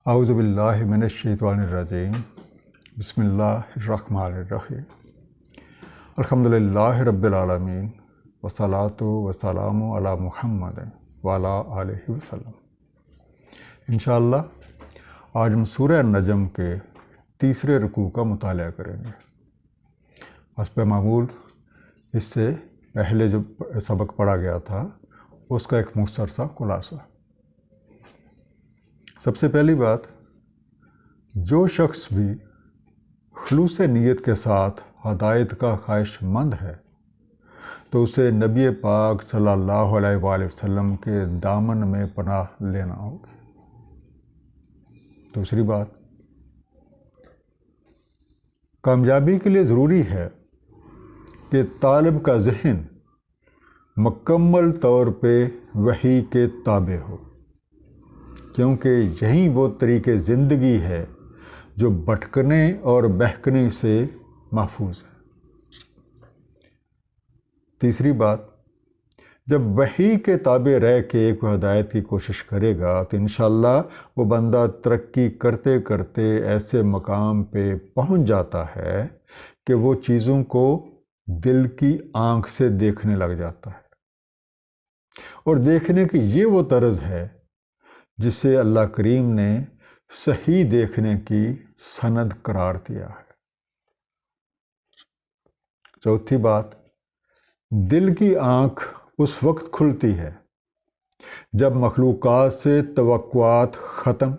اعوذ باللہ من الشیطان الرجیم بسم اللہ الرحمن الرحیم الحمد للہ رب العالمین والصلاة والسلام علی محمد وعلی آلہ وسلم۔ انشاءاللہ آج ہم سورہ النجم کے تیسرے رکوع کا مطالعہ کریں گے۔ حسب معمول اس سے پہلے جو سبق پڑھا گیا تھا اس کا ایک مختصر سا خلاصہ۔ سب سے پہلی بات، جو شخص بھی خلوص نیت کے ساتھ ہدایت کا خواہش مند ہے تو اسے نبی پاک صلی اللہ علیہ وآلہ وسلم کے دامن میں پناہ لینا ہوگی۔ دوسری بات، کامیابی کے لیے ضروری ہے کہ طالب کا ذہن مکمل طور پہ وحی کے تابع ہو، کیونکہ یہی وہ طریقے زندگی ہے جو بھٹکنے اور بہکنے سے محفوظ ہے۔ تیسری بات، جب وحی کے تابع رہ کے کوئی ہدایت کی کوشش کرے گا تو انشاءاللہ وہ بندہ ترقی کرتے کرتے ایسے مقام پہ پہنچ جاتا ہے کہ وہ چیزوں کو دل کی آنکھ سے دیکھنے لگ جاتا ہے، اور دیکھنے کی یہ وہ طرز ہے جسے اللہ کریم نے صحیح دیکھنے کی سند قرار دیا ہے۔ چوتھی بات، دل کی آنکھ اس وقت کھلتی ہے جب مخلوقات سے توقعات ختم،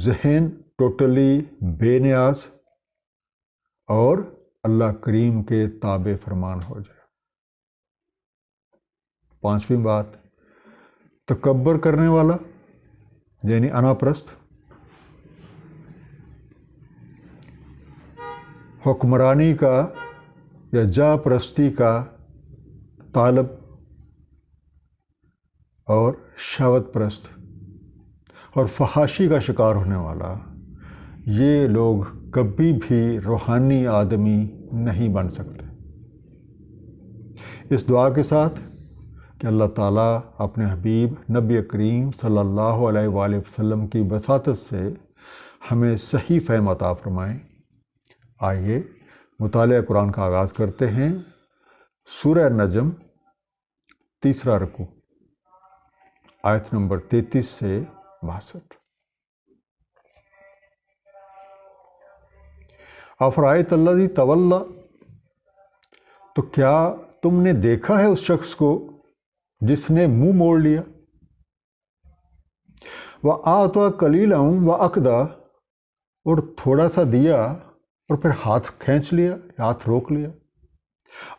ذہن ٹوٹلی بے نیاز اور اللہ کریم کے تابع فرمان ہو جائے۔ پانچویں بات، تکبر کرنے والا یعنی انا پرست، حکمرانی کا یا جا پرستی کا طالب اور شہوت پرست اور فحاشی کا شکار ہونے والا، یہ لوگ کبھی بھی روحانی آدمی نہیں بن سکتے۔ اس دعا کے ساتھ کہ اللہ تعالیٰ اپنے حبیب نبی کریم صلی اللہ علیہ وآلہ وسلم کی وساطت سے ہمیں صحیح فہم عطا فرمائیں، آئیے مطالعہ قرآن کا آغاز کرتے ہیں۔ سورہ النجم تیسرا رکوع، آیت نمبر 33 سے 62۔ افرأیت الذی تولی، تو کیا تم نے دیکھا ہے اس شخص کو جس نے منہ موڑ لیا، وَآتَى قَلِيلًا وَأَكْدَىٰ، اور تھوڑا سا دیا اور پھر ہاتھ کھینچ لیا، ہاتھ روک لیا۔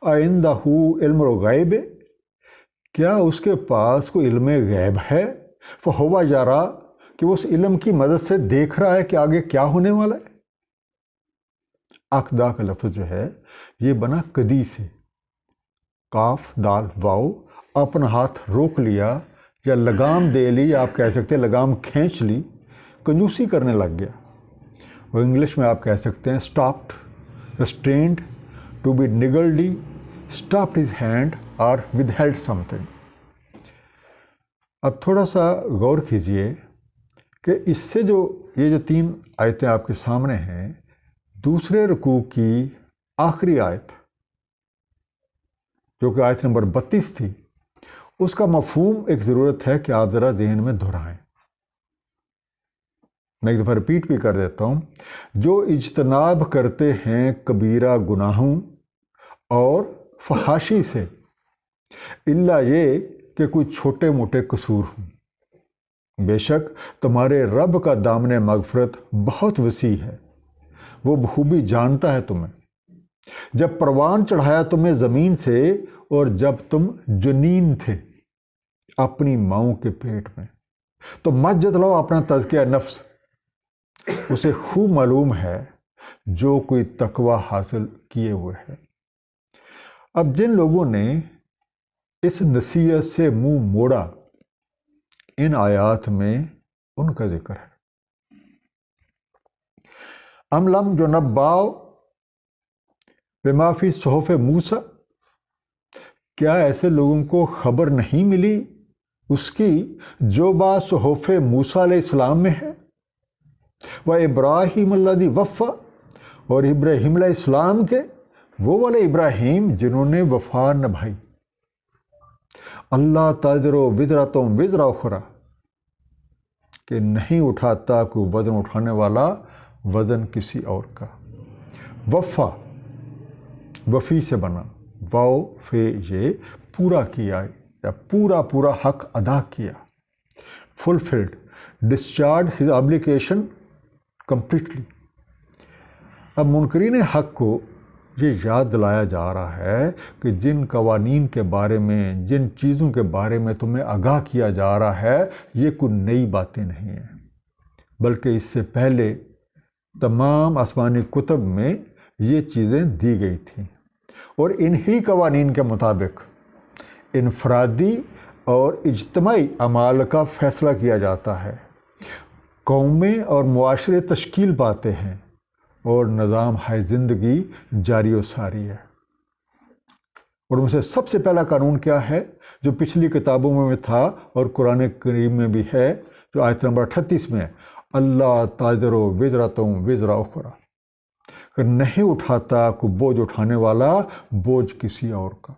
أَعِندَهُ عِلْمُ الْغَیْبِ، کیا اس کے پاس کوئی علم غیب ہے؟ فَهُوَ يَرَىٰ، کہ وہ اس علم کی مدد سے دیکھ رہا ہے کہ آگے کیا ہونے والا ہے۔ اقدا کا لفظ جو ہے یہ بنا قدی سے، قاف دال واو، اپنا ہاتھ روک لیا یا لگام دے لی، یا آپ کہہ سکتے ہیں لگام کھینچ لی، کنجوسی کرنے لگ گیا۔ وہ انگلش میں آپ کہہ سکتے ہیں اسٹاپڈ، ریسٹرینڈ، ٹو بی نگلڈی، اسٹاپڈ ہز ہینڈ اور ود ہیلڈ سم تھنگ۔ اب تھوڑا سا غور کیجئے کہ اس سے یہ جو تین آیتیں آپ کے سامنے ہیں، دوسرے رکوع کی آخری آیت جو کہ آیت نمبر 32 تھی، اس کا مفہوم ایک ضرورت ہے کہ آپ ذرا ذہن میں دہرائیں۔ میں ایک دفعہ ریپیٹ بھی کر دیتا ہوں، جو اجتناب کرتے ہیں کبیرہ گناہوں اور فحاشی سے، الا یہ کہ کوئی چھوٹے موٹے قصور ہوں، بے شک تمہارے رب کا دامن مغفرت بہت وسیع ہے، وہ بخوبی جانتا ہے تمہیں۔ جب پروان چڑھایا تمہیں زمین سے، اور جب تم جنین تھے اپنی ماؤں کے پیٹ میں، تو مت جتلاؤ اپنا تزکیہ نفس، اسے خوب معلوم ہے جو کوئی تقوی حاصل کیے ہوئے ہے۔ اب جن لوگوں نے اس نصیحت سے منہ موڑا، ان آیات میں ان کا ذکر ہے۔ ام لم ينبأ بما فی صحف موسیٰ، کیا ایسے لوگوں کو خبر نہیں ملی اس کی جو بات صحف موسیٰ علیہ السلام میں ہے، وہ ابراہیم الذی وفا، اور ابراہیم علیہ السلام کے وہ والے ابراہیم جنہوں نے وفا نبھائی، اللہ تزر وزرۃ وزر اخری، کہ نہیں اٹھاتا کوئی وزن اٹھانے والا وزن کسی اور کا۔ وفا وفی سے بنا، واو فے، یہ پورا کیا یا پورا پورا حق ادا کیا، fulfilled, discharge his obligation completely. اب منکرین حق کو یہ یاد دلایا جا رہا ہے کہ جن قوانین کے بارے میں، جن چیزوں کے بارے میں تمہیں آگاہ کیا جا رہا ہے، یہ کوئی نئی باتیں نہیں ہیں، بلکہ اس سے پہلے تمام آسمانی کتب میں یہ چیزیں دی گئی تھیں، اور انہی قوانین کے مطابق انفرادی اور اجتماعی اعمال کا فیصلہ کیا جاتا ہے، قومیں اور معاشرے تشکیل پاتے ہیں، اور نظام ہے زندگی جاری و ساری ہے۔ اور ان سے سب سے پہلا قانون کیا ہے جو پچھلی کتابوں میں تھا اور قرآن کریم میں بھی ہے، جو آیت نمبر 38 میں ہے، اللہ تزر وزرۃ وزر اخری، کہ نہیں اٹھاتا کوئی بوجھ اٹھانے والا بوجھ کسی اور کا۔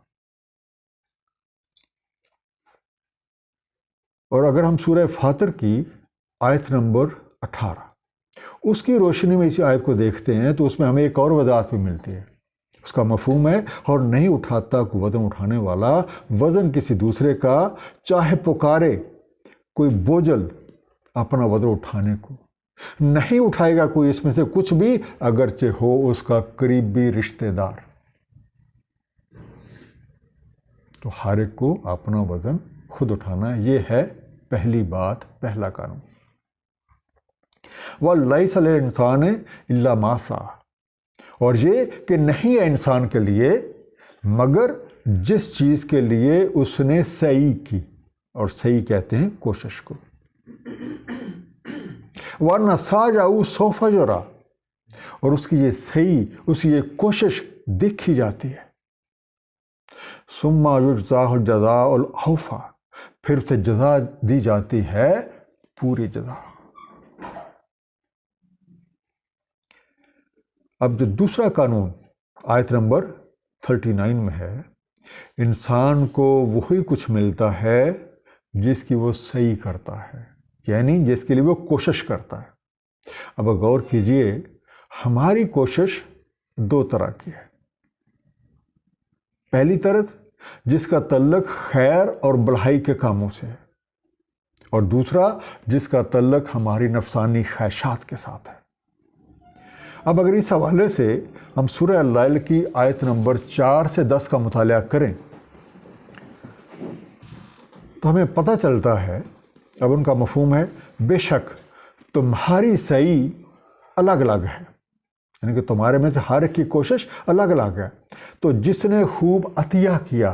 اور اگر ہم سورہ فاطر کی آیت نمبر 18 اس کی روشنی میں اسی آیت کو دیکھتے ہیں تو اس میں ہمیں ایک اور وضاحت بھی ملتی ہے۔ اس کا مفہوم ہے، اور نہیں اٹھاتا کوئی وزن اٹھانے والا وزن کسی دوسرے کا، چاہے پکارے کوئی بوجھل اپنا وزن اٹھانے کو، نہیں اٹھائے گا کوئی اس میں سے کچھ بھی، اگرچہ ہو اس کا قریبی رشتہ دار۔ تو ہر ایک کو اپنا وزن خود اٹھانا، یہ ہے پہلی بات، پہلا قانون۔ وَلَيْسَ لِلْإِنسَانِ إِلَّا مَا سَعَى، اور یہ کہ نہیں ہے انسان کے لیے مگر جس چیز کے لیے اس نے سعی کی، اور سعی کہتے ہیں کوشش کو۔ وَأَنَّ سَعْيَهُ سَوْفَ يُرَىٰ، اور اس کی یہ سعی، اس کی یہ کوشش دیکھی جاتی ہے۔ ثُمَّ يُجْزَاهُ الْجَزَاءَ الْأَوْفَىٰ، پھر اسے جزا دی جاتی ہے پوری جزا۔ اب جو دوسرا قانون آیت نمبر 39 میں ہے، انسان کو وہی کچھ ملتا ہے جس کی وہ سعی کرتا ہے، یعنی جس کے لیے وہ کوشش کرتا ہے۔ اب غور کیجئے، ہماری کوشش دو طرح کی ہے۔ پہلی طرز جس کا تعلق خیر اور بھلائی کے کاموں سے ہے، اور دوسرا جس کا تعلق ہماری نفسانی خواہشات کے ساتھ ہے۔ اب اگر اس حوالے سے ہم سورہ اللیل کی آیت نمبر 4 سے 10 کا مطالعہ کریں تو ہمیں پتہ چلتا ہے، اب ان کا مفہوم ہے، بے شک تمہاری سعی الگ الگ ہے، یعنی کہ تمہارے میں سے ہر ایک کی کوشش الگ الگ ہے۔ تو جس نے خوب عطیہ کیا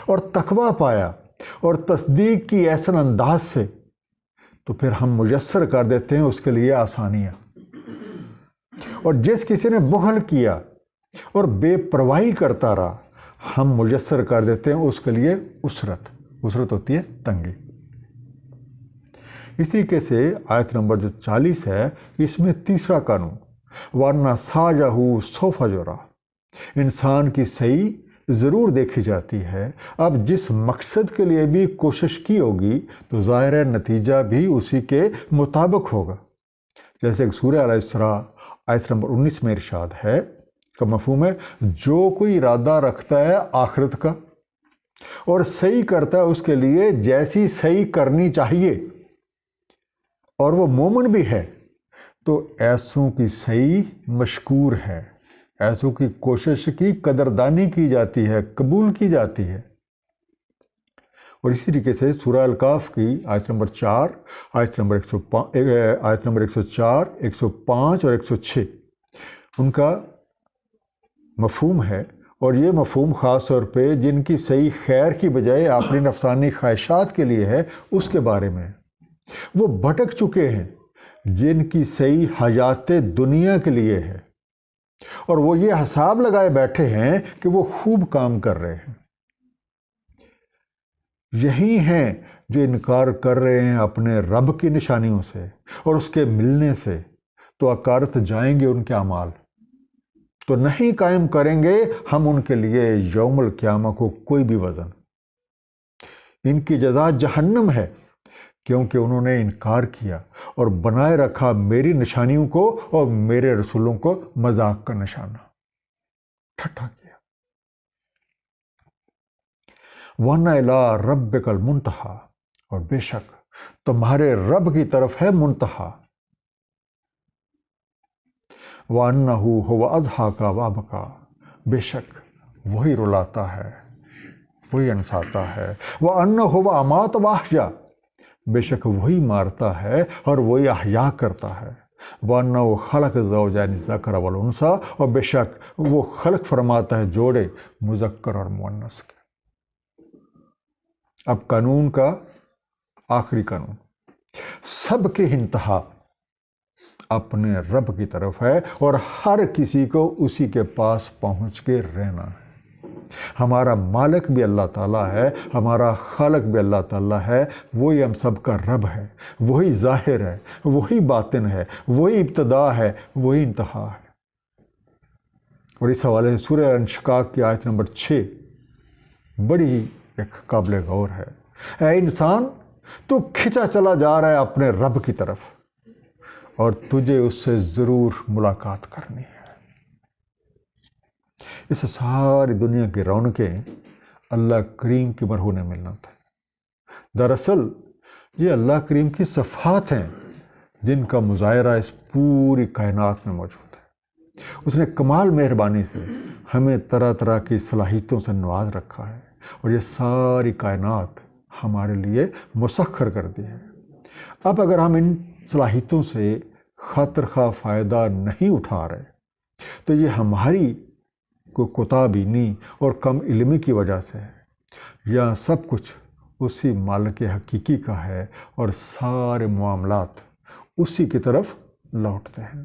اور تقویٰ پایا اور تصدیق کی احسن انداز سے، تو پھر ہم میسر کر دیتے ہیں اس کے لیے آسانیاں۔ اور جس کسی نے بخل کیا اور بے پرواہی کرتا رہا، ہم میسر کر دیتے ہیں اس کے لیے عسرت۔ عسرت ہوتی ہے تنگی۔ اسی کے سے آیت نمبر جو 40 ہے، اس میں تیسرا قانون، وَأَنَّ سَعْيَهُ سَوْفَ يُرَىٰ، انسان کی سعی ضرور دیکھی جاتی ہے۔ اب جس مقصد کے لیے بھی کوشش کی ہوگی تو ظاہر ہے نتیجہ بھی اسی کے مطابق ہوگا۔ جیسے کہ سورہ الاسراء آیت نمبر 19 میں ارشاد ہے، اس کا مفہوم ہے، جو کوئی ارادہ رکھتا ہے آخرت کا اور سعی کرتا ہے اس کے لیے جیسی سعی کرنی چاہیے، اور وہ مومن بھی ہے، تو ایسوں کی سعی مشکور ہے، ایسوں کی کوشش کی قدردانی کی جاتی ہے، قبول کی جاتی ہے۔ اور اسی طریقے سے سورہ الکاف کی آیت نمبر 4، آیت نمبر 104، 105 اور 106 ان کا مفہوم ہے، اور یہ مفہوم خاص طور پہ جن کی سعی خیر کی بجائے اپنی نفسانی خواہشات کے لیے ہے، اس کے بارے میں۔ وہ بھٹک چکے ہیں جن کی سعی حیات دنیا کے لیے ہے، اور وہ یہ حساب لگائے بیٹھے ہیں کہ وہ خوب کام کر رہے ہیں۔ یہی ہیں جو انکار کر رہے ہیں اپنے رب کی نشانیوں سے اور اس کے ملنے سے، تو عکارت جائیں گے ان کے اعمال، تو نہیں قائم کریں گے ہم ان کے لیے یوم القیامہ کو کوئی بھی وزن۔ ان کی جزا جہنم ہے، کیونکہ انہوں نے انکار کیا اور بنائے رکھا میری نشانیوں کو اور میرے رسولوں کو مذاق کا نشانہ، ٹھٹھا کیا۔ وَأَنَّ إِلَىٰ رَبِّكَ الْمُنتَہَىٰ، اور بے شک تمہارے رب کی طرف ہے منتہا۔ وَأَنَّهُ هُوَ أَضْحَكَ وَأَبْكَىٰ، بے شک وہی رلاتا ہے، وہی ہنساتا ہے۔ وَأَنَّهُ هُوَ أَمَاتَ وَأَحْيَا، بے شک وہی مارتا ہے اور وہی احیا کرتا ہے۔ وَأَنَّهُ خَلَقَ الزَّوْجَيْنِ الذَّكَرَ وَالْأُنثَىٰ، اور بے شک وہ خلق فرماتا ہے جوڑے مذکر اور مؤنث کے۔ اب قانون کا آخری قانون، سب کی انتہا اپنے رب کی طرف ہے اور ہر کسی کو اسی کے پاس پہنچ کے رہنا ہے۔ ہمارا مالک بھی اللہ تعالیٰ ہے، ہمارا خالق بھی اللہ تعالیٰ ہے، وہی ہم سب کا رب ہے، وہی ظاہر ہے، وہی باطن ہے، وہی ابتدا ہے، وہی انتہا ہے۔ اور اس حوالے سے سورہ انشقاق کی آیت نمبر 6 بڑی ہی ایک قابل غور ہے۔ اے انسان، تو کھنچا چلا جا رہا ہے اپنے رب کی طرف، اور تجھے اس سے ضرور ملاقات کرنی ہے۔ اس ساری دنیا کی رونقیں اللہ کریم کی مرہون منت ہے۔ دراصل یہ اللہ کریم کی صفات ہیں جن کا مظاہرہ اس پوری کائنات میں موجود ہے۔ اس نے کمال مہربانی سے ہمیں طرح طرح کی صلاحیتوں سے نواز رکھا ہے، اور یہ ساری کائنات ہمارے لیے مسخر کر دی ہے۔ اب اگر ہم ان صلاحیتوں سے خاطر خواہ فائدہ نہیں اٹھا رہے، تو یہ ہماری کو کوتاہ بینی اور کم علمی کی وجہ سے ہے، یا سب کچھ اسی مالک حقیقی کا ہے اور سارے معاملات اسی کی طرف لوٹتے ہیں۔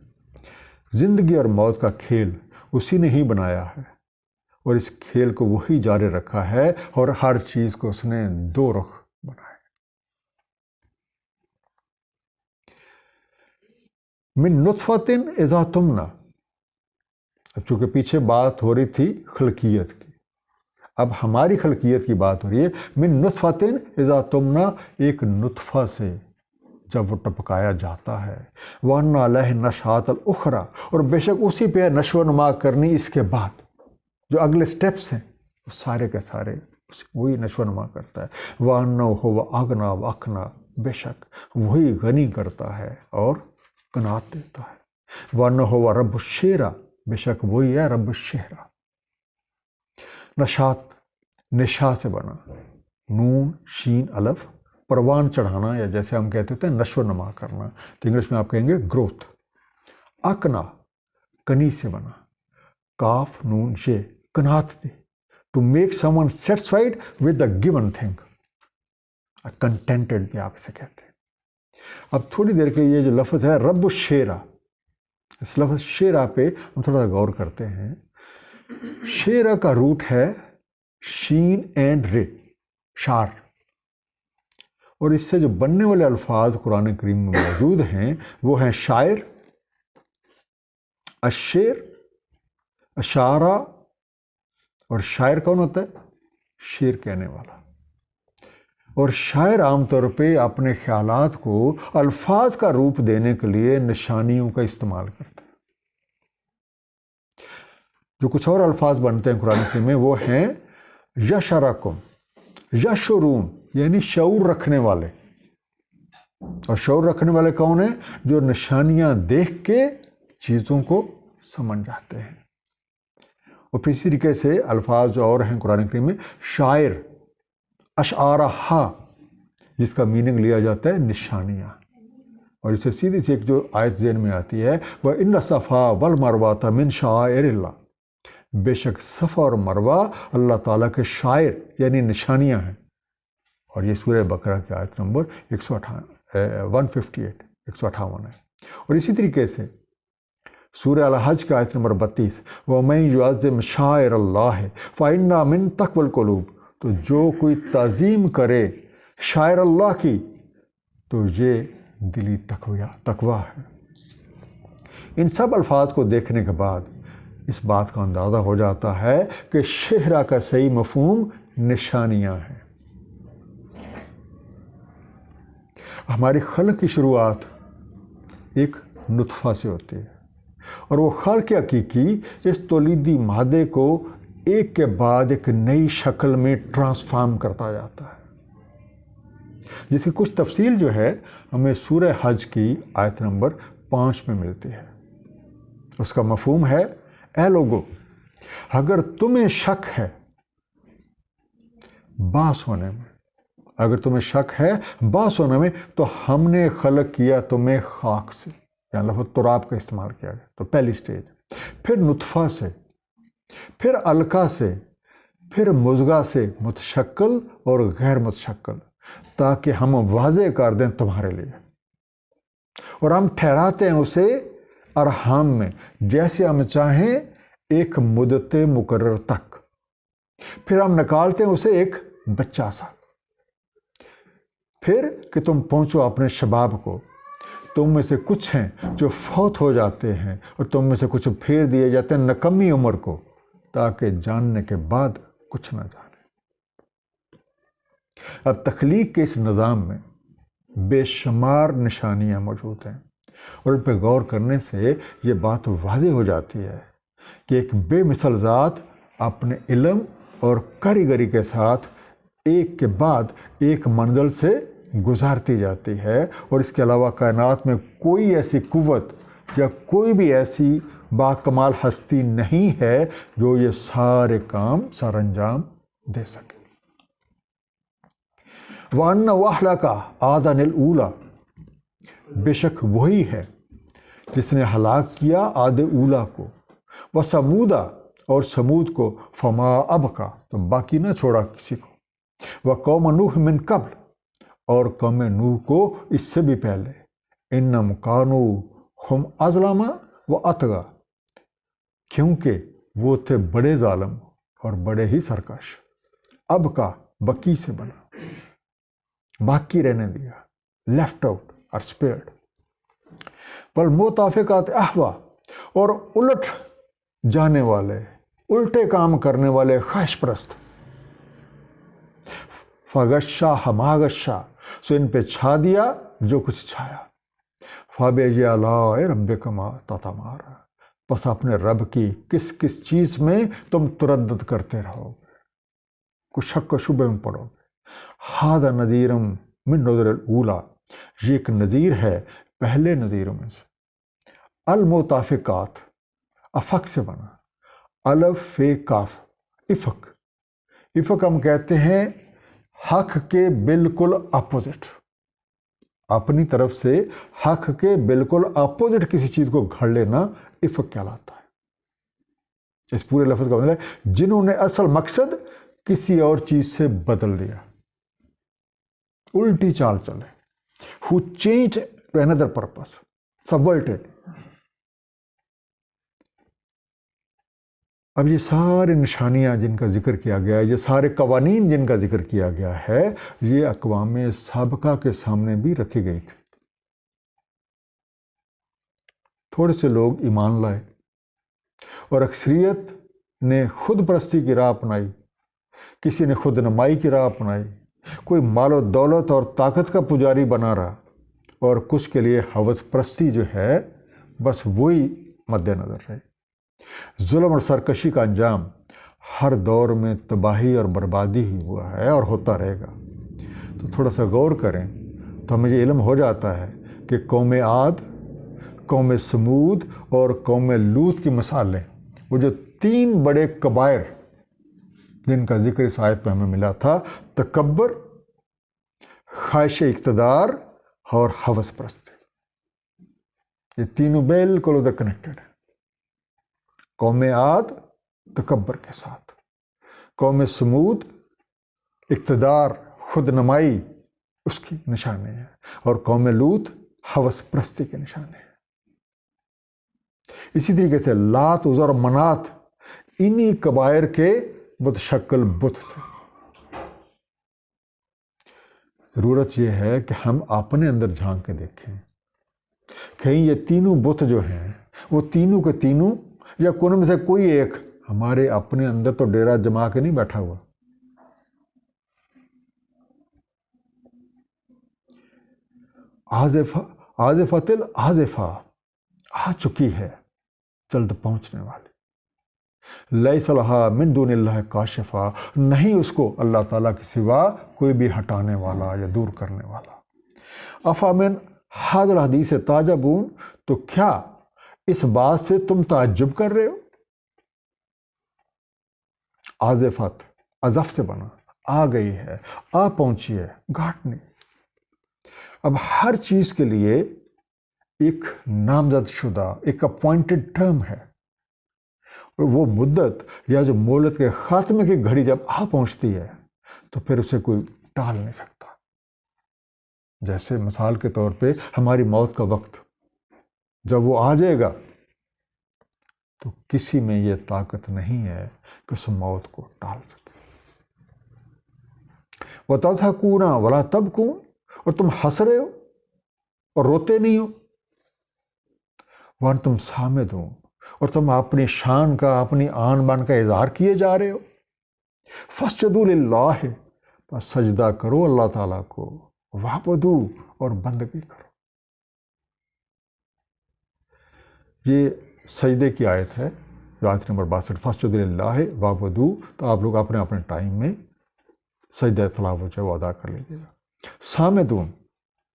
زندگی اور موت کا کھیل اسی نے ہی بنایا ہے، اور اس کھیل کو وہی جاری رکھا ہے، اور ہر چیز کو اس نے دو رخ بنایا۔ من نطفۃ اذا تمنیٰ، اب چونکہ پیچھے بات ہو رہی تھی خلقیت کی، اب ہماری خلقیت کی بات ہو رہی ہے۔ من نطفۃ اذا تمنیٰ، ایک نطفہ سے جب وہ ٹپکایا جاتا ہے۔ وَأَنَّ عَلَيْهِ النَّشْأَةَ الْأُخْرَىٰ، اور بے شک اسی پہ نشو و نما کرنی اس کے بعد، جو اگلے سٹیپس ہیں وہ سارے کے سارے وہی نشو و نما کرتا ہے۔ وَأَنَّهُ هُوَ أَغْنَىٰ وَأَقْنَىٰ، بے شک وہی غنی کرتا ہے اور قناعت دیتا ہے۔ وَأَنَّهُ هُوَ رَبُّ الشِّعْرَىٰ، بے شک وہی ہے رب الشعرا۔ نشاط نشا سے بنا، نون شین الف، پروان چڑھانا، یا جیسے ہم کہتے ہیں نشو و نما کرنا، تو انگلش میں آپ کہیں گے گروتھ۔ اقنا کنی سے بنا، کاف نون شے، قناعت دے، to make someone satisfied with the given thing, contented بھی آپ اسے کہتے ہیں۔ اب تھوڑی دیر کے یہ جو لفظ ہے رب الشعرا، اس لفظ شعرا پہ ہم تھوڑا سا غور کرتے ہیں۔ شعرا کا روٹ ہے شین اینڈ رے، شار، اور اس سے جو بننے والے الفاظ قرآن کریم میں موجود ہیں وہ ہیں شاعر، الشعر، اشارہ، اور شاعر کون ہوتا ہے؟ شعر کہنے والا۔ اور شاعر عام طور پہ اپنے خیالات کو الفاظ کا روپ دینے کے لیے نشانیوں کا استعمال کرتا ہے۔ جو کچھ اور الفاظ بنتے ہیں قرآن کریم میں وہ ہیں یشرکم، یشرون، یعنی شعور رکھنے والے۔ اور شعور رکھنے والے کون ہیں؟ جو نشانیاں دیکھ کے چیزوں کو سمجھ جاتے ہیں۔ اور پھر اسی طریقے سے الفاظ جو اور ہیں قرآن کریم میں، شاعر، اشعارہا، جس کا میننگ لیا جاتا ہے نشانیاں۔ اور اس سے سیدھی سی ایک جو آیت ذہن میں آتی ہے وہ ان الصفا والمروۃ من شعائر اللہ، بے شک صفا اور مروہ اللہ تعالیٰ کے شعائر یعنی نشانیاں ہیں۔ اور یہ سورہ بقرہ کی آیت نمبر 158 ہے۔ اور اسی طریقے سے سورہ الحج کا آیت نمبر 32، وَمَن يُعَظِّمْ شَعَائِرَ اللَّهِ فَإِنَّهَا مِن تَقْوَى الْقُلُوبِ، تو جو کوئی تعظیم کرے شاعر اللہ کی، تو یہ دلی تقویٰ ہے۔ ان سب الفاظ کو دیکھنے کے بعد اس بات کا اندازہ ہو جاتا ہے کہ شہرہ کا صحیح مفہوم نشانیاں ہیں۔ ہماری خلق کی شروعات ایک نطفہ سے ہوتی ہے، اور وہ خلق حقیقی اس تولیدی مادے کو ایک کے بعد ایک نئی شکل میں ٹرانسفارم کرتا جاتا ہے، جس کی کچھ تفصیل جو ہے ہمیں سورہ حج کی آیت نمبر 5 میں ملتی ہے۔ اس کا مفہوم ہے، اے لوگو، اگر تمہیں شک ہے باعث ہونے میں، اگر تمہیں شک ہے باعث ہونے میں، تو ہم نے خلق کیا تمہیں خاک سے، یہاں لفظ تراب کا استعمال کیا گیا، تو پہلی سٹیج، پھر نطفہ سے، پھر علقہ سے، پھر مضغہ سے متشکل اور غیر متشکل، تاکہ ہم واضح کر دیں تمہارے لیے، اور ہم ٹھہراتے ہیں اسے ارحام میں جیسے ہم چاہیں ایک مدت مقرر تک، پھر ہم نکالتے ہیں اسے ایک بچہ سا، پھر کہ تم پہنچو اپنے شباب کو، تم میں سے کچھ ہیں جو فوت ہو جاتے ہیں اور تم میں سے کچھ پھیر دیے جاتے ہیں نکمی عمر کو، تاکہ جاننے کے بعد کچھ نہ جانے۔ اب تخلیق کے اس نظام میں بے شمار نشانیاں موجود ہیں، اور ان پہ غور کرنے سے یہ بات واضح ہو جاتی ہے کہ ایک بے مثل ذات اپنے علم اور کاریگری کے ساتھ ایک کے بعد ایک منزل سے گزارتی جاتی ہے، اور اس کے علاوہ کائنات میں کوئی ایسی قوت یا کوئی بھی ایسی باکمال ہستی نہیں ہے جو یہ سارے کام سر انجام دے سکے۔ وَأَنَّ وَأَهْلَكَ عَادًا الْأُولَى، بے شک وہی ہے جس نے ہلاک کیا عاد اولا کو، وَثَمُودَ، اور سمود کو، فما ابقا، تو باقی نہ چھوڑا کسی کو، وَقَوْمَ نُوحٍ مِّن قبل، اور قوم نوح کو اس سے بھی پہلے، اِنَّهُمْ كَانُوا هُمْ أَظْلَمَ وَأَطْغَىٰ، کیونکہ وہ تھے بڑے ظالم اور بڑے ہی سرکش۔ اب کا بکی سے بنا، باقی رہنے دیا، لیفٹ آؤٹ اور اسپیئرڈ۔ والمؤتفقات احوا، اور الٹ جانے والے، الٹے کام کرنے والے خواہش پرست۔ فغشاها ما غشا، سو ان پہ چھا دیا جو کچھ چھایا۔ فبأي آلاء ربكما تتمارى، بس اپنے رب کی کس کس چیز میں تم تردد کرتے رہو گے، کچھ شک و شبہ میں پڑو گے۔ ھذا نذیر من نذر الاولیٰ، یہ ایک نذیر ہے پہلے نذیروں میں سے۔ المؤتفقات، افق سے بنا، الف فے کاف، افق۔ افق ہم کہتے ہیں حق کے بالکل اپوزٹ، اپنی طرف سے حق کے بالکل اپوزٹ کسی چیز کو گھڑ لینا افق کہلاتا ہے۔ اس پورے لفظ کا مطلب ہے جنہوں نے اصل مقصد کسی اور چیز سے بدل دیا، الٹی چال چلے، who changed to another purpose, subverted۔ اب یہ سارے نشانیاں جن کا ذکر کیا گیا ہے، یہ سارے قوانین جن کا ذکر کیا گیا ہے، یہ اقوام سابقہ کے سامنے بھی رکھی گئی تھی۔ تھوڑے سے لوگ ایمان لائے اور اکثریت نے خود پرستی کی راہ اپنائی، کسی نے خود نمائی کی راہ اپنائی، کوئی مال و دولت اور طاقت کا پجاری بنا رہا، اور کچھ کے لیے ہوس پرستی جو ہے بس وہی مد نظر رہے۔ ظلم اور سرکشی کا انجام ہر دور میں تباہی اور بربادی ہی ہوا ہے اور ہوتا رہے گا۔ تو تھوڑا سا غور کریں تو ہمیں یہ علم ہو جاتا ہے کہ قوم عاد، قوم سمود اور قوم لوط کی مثالیں، وہ جو تین بڑے کبائر جن کا ذکر اس آیت پہ ہمیں ملا تھا، تکبر، خواہش اقتدار اور ہوس پرستی، یہ تینوں بالکل ادھر کنیکٹڈ ہیں۔ قوم عاد تکبر کے ساتھ، قوم سمود اقتدار، خود نمائی اس کی نشانی ہے، اور قوم لوط ہوس پرستی کے نشانی ہے۔ اسی طریقے سے لات، عزا اور منات انہی کبائر کے متشکل بت تھے۔ ضرورت یہ ہے کہ ہم اپنے اندر جھانک کے دیکھیں، کہیں یہ تینوں بت جو ہیں وہ تینوں کے تینوں یا ان میں سے کوئی ایک ہمارے اپنے اندر تو ڈیرا جما کے نہیں بیٹھا ہوا۔ آزفۃ الآزفہ، آ چکی ہے جلد پہنچنے والی، لیس لہا من دون اللہ کاشفہ، نہیں اس کو اللہ تعالیٰ کے سوا کوئی بھی ہٹانے والا یا دور کرنے والا۔ افامن ھذا الحدیث تعجبون، تو کیا اس بات سے تم تعجب کر رہے ہو؟ آزفت ازف سے بنا، آ گئی ہے، آ پہنچی ہے، گھاٹ نہیں۔ اب ہر چیز کے لیے ایک نامزد شدہ، ایک اپوائنٹڈ ٹرم ہے، اور وہ مدت یا جو مہلت کے خاتمے کی گھڑی جب آ پہنچتی ہے تو پھر اسے کوئی ٹال نہیں سکتا۔ جیسے مثال کے طور پہ ہماری موت کا وقت جب وہ آ جائے گا تو کسی میں یہ طاقت نہیں ہے کہ اس موت کو ٹال سکے۔ وَتَضْحَكُونَ وَلَا تَبْكُونَ، اور تم ہنس رہے ہو اور روتے نہیں ہو۔ وَأَنْتُمْ صَامِدُونَ، اور تم اپنی شان کا، اپنی آن بان کا اظہار کیے جا رہے ہو۔ فَاسْجُدُوا لِلَّهِ، بس سجدہ کرو اللہ تعالیٰ کو، وَاعْبُدُوا، اور بندگی کرو۔ یہ سجدے کی آیت ہے، جو آیت نمبر 62، فَاسْجُدُوا لِلَّهِ وَاعْبُدُوا، تو آپ لوگ اپنے اپنے ٹائم میں سجدہ تلاوت جو ہے وہ ادا کر لیجیے گا۔ صامدون،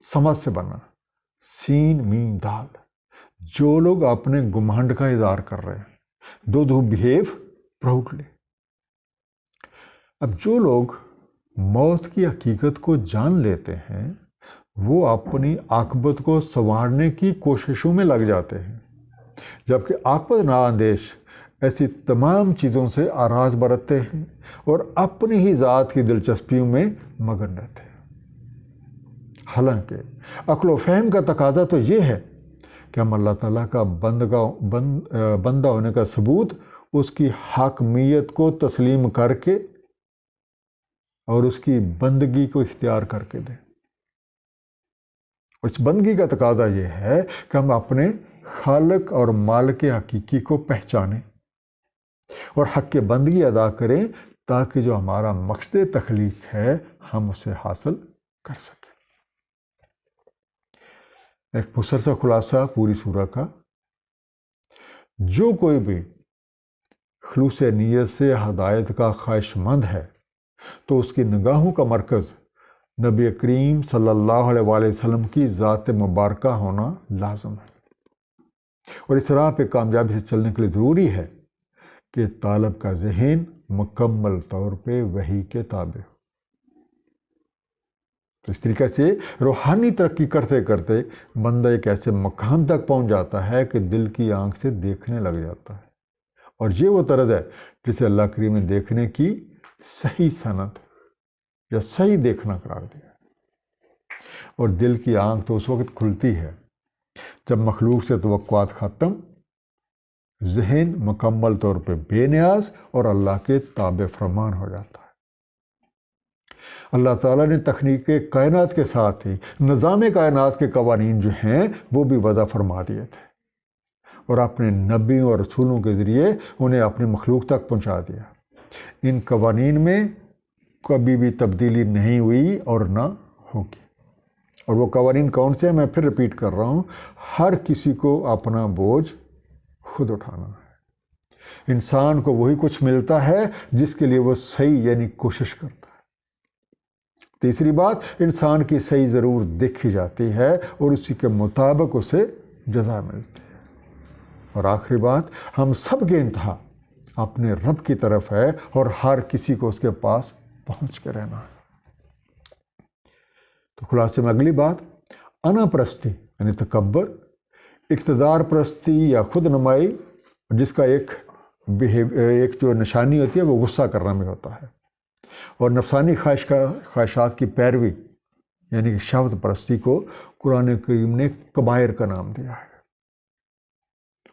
سمجھ سے بنا، سین میم دال، جو لوگ اپنے گمانڈ کا اظہار کر رہے ہیں، دو who behave proudly۔ اب جو لوگ موت کی حقیقت کو جان لیتے ہیں وہ اپنی عاقبت کو سنوارنے کی کوششوں میں لگ جاتے ہیں، جبکہ عاقبت نااندیش ایسی تمام چیزوں سے آراز برتتے ہیں اور اپنی ہی ذات کی دلچسپیوں میں مگن رہتے ہیں۔ حالانکہ عقل و فہم کا تقاضا تو یہ ہے کہ ہم اللہ تعالیٰ کا بندہ ہونے کا ثبوت اس کی حاکمیت کو تسلیم کر کے اور اس کی بندگی کو اختیار کر کے دیں۔ اس بندگی کا تقاضا یہ ہے کہ ہم اپنے خالق اور مالک حقیقی کو پہچانیں اور حق کے بندگی ادا کریں، تاکہ جو ہمارا مقصد تخلیق ہے ہم اسے حاصل کر سکیں۔ ایک مختصر خلاصہ پوری سورہ کا، جو کوئی بھی خلوص نیت سے ہدایت کا خواہش مند ہے تو اس کی نگاہوں کا مرکز نبی کریم صلی اللہ علیہ وآلہ وسلم کی ذات مبارکہ ہونا لازم ہے، اور اس راہ پہ کامیابی سے چلنے کے لیے ضروری ہے کہ طالب کا ذہن مکمل طور پہ وحی کے تابع ہو۔ تو اس طریقے سے روحانی ترقی کرتے کرتے بندہ ایک ایسے مقام تک پہنچ جاتا ہے کہ دل کی آنکھ سے دیکھنے لگ جاتا ہے، اور یہ وہ طرز ہے جسے اللہ کریم نے دیکھنے کی صحیح صنعت یا صحیح دیکھنا قرار دیا۔ اور دل کی آنکھ تو اس وقت کھلتی ہے جب مخلوق سے توقعات ختم، ذہن مکمل طور پہ بے نیاز اور اللہ کے تابع فرمان ہو جاتا ہے۔ اللہ تعالیٰ نے تخلیق کائنات کے ساتھ ہی نظام کائنات کے قوانین جو ہیں وہ بھی وضع فرما دیے تھے، اور اپنے نبیوں اور رسولوں کے ذریعے انہیں اپنی مخلوق تک پہنچا دیا۔ ان قوانین میں کبھی بھی تبدیلی نہیں ہوئی اور نہ ہوگی۔ اور وہ قوانین کون سے ہیں؟ میں پھر رپیٹ کر رہا ہوں، ہر کسی کو اپنا بوجھ خود اٹھانا ہے۔ انسان کو وہی کچھ ملتا ہے جس کے لیے وہ صحیح یعنی کوشش کرتا ہے۔ تیسری بات، انسان کی صحیح ضرور دیکھی جاتی ہے اور اسی کے مطابق اسے جزا ملتی ہے۔ اور آخری بات، ہم سب کے انتہا اپنے رب کی طرف ہے اور ہر کسی کو اس کے پاس پہنچ کے رہنا ہے۔ تو خلاصے میں اگلی بات، انا پرستی یعنی تکبر، اقتدار پرستی یا خود نمائی، جس کا ایک جو نشانی ہوتی ہے وہ غصہ کرنا میں ہوتا ہے، اور نفسانی خواہشات کی پیروی یعنی کہ شہوت پرستی کو قرآن کریم نے کبائر کا نام دیا ہے،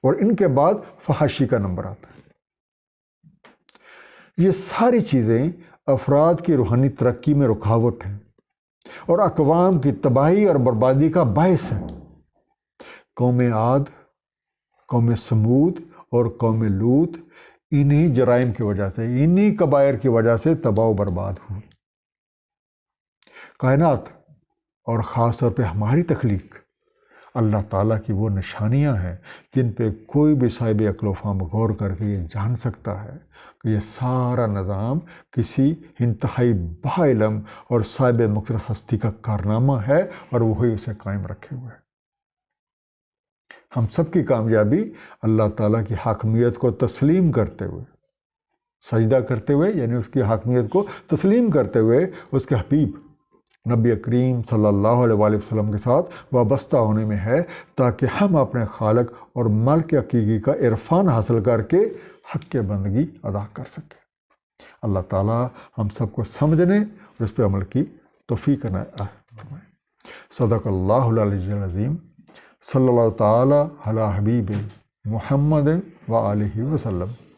اور ان کے بعد فحاشی کا نمبر آتا ہے۔ یہ ساری چیزیں افراد کی روحانی ترقی میں رکاوٹ ہیں اور اقوام کی تباہی اور بربادی کا باعث ہے۔ قوم عاد، قوم سمود اور قوم لوط انہی جرائم کی وجہ سے، انہی کبائر کی وجہ سے تباہ و برباد ہوئی۔ کائنات اور خاص طور پہ ہماری تخلیق اللہ تعالیٰ کی وہ نشانیاں ہیں جن پہ کوئی بھی صاحب عقل و فہم غور کر کے یہ جان سکتا ہے کہ یہ سارا نظام کسی انتہائی با علم اور صاحب مقتدر ہستی کا کارنامہ ہے اور وہی اسے قائم رکھے ہوئے ہے۔ ہم سب کی کامیابی اللہ تعالیٰ کی حاکمیت کو تسلیم کرتے ہوئے، سجدہ کرتے ہوئے، یعنی اس کی حاکمیت کو تسلیم کرتے ہوئے اس کے حبیب نبی کریم صلی اللہ علیہ وآلہ وسلم کے ساتھ وابستہ ہونے میں ہے، تاکہ ہم اپنے خالق اور مالک حقیقی کا عرفان حاصل کر کے حق کے بندگی ادا کر سکیں۔ اللہ تعالیٰ ہم سب کو سمجھنے اور اس پہ عمل کی توفیق عنایت فرمائے۔ صدق اللہ العلی العظیم۔ صلی اللہ تعالیٰ علی حبیب محمد وآلہ وسلم۔